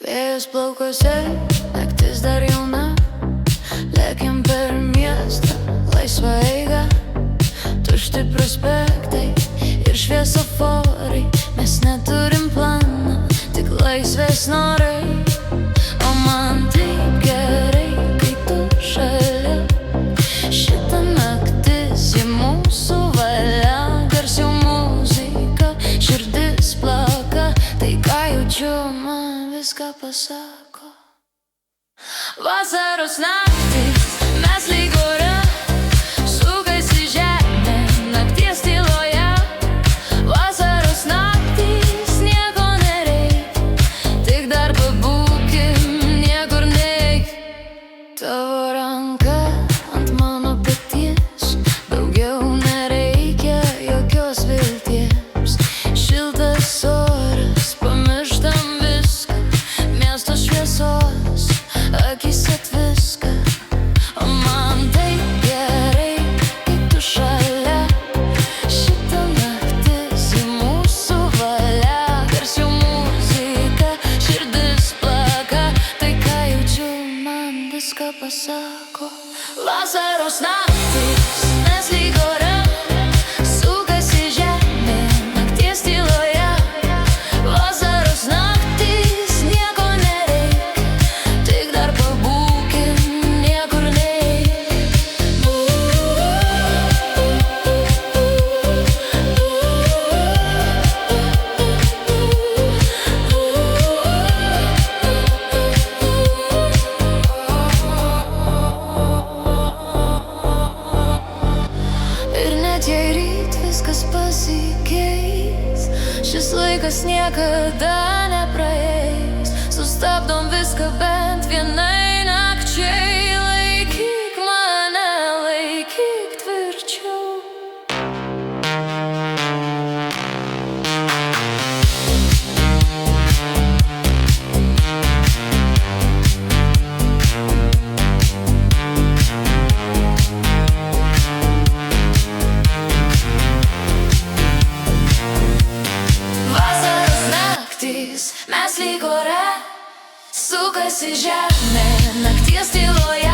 Vėjas plaukuose, naktis dar jauna. Lėkiam per miestą, laisvą eigą. Tušti prospektai ir šviesoforai. Mes neturim plano, tik laisvės norai. O man taip gerai, kai tu šalia. Šita naktis į mūsų valia. Garsiau muzika, širdis plaka. Tai ką jaučiu, man viską pasako. Vasaros naktys, mes lyg ore. Sukasi žemė, nakties tyloje. Vasaros naktys, nieko nereik. Tik dar pabūkim, niekur neik. Tavo ranka ant mano peties. Daugiau nereikia jokios vilties. Šiltas oras, pamirštam viską. Miesto šviesos, akyse viską. O man taip gerai, kai tu šalia. Šita naktis į mūsų valia. Garsiau muzika, širdis plaka. Tai ką jaučiu, man viską pasako. Vasaros naktys, mes lyg ore. Sukasi žemė, nakties tyloje. Vasaros naktys, nieko nereik. Tik dar pabūkim, niekur neik. Ir net jei ryt viskas pasikeis, šis laikas niekada nepraeis. Sustabdom viską bent vienai nakčiai. Laikyk mane, laikyk tvirčiau. Vasaros naktys, mes lyg ore. Sukasi žemė, nakties tyloje.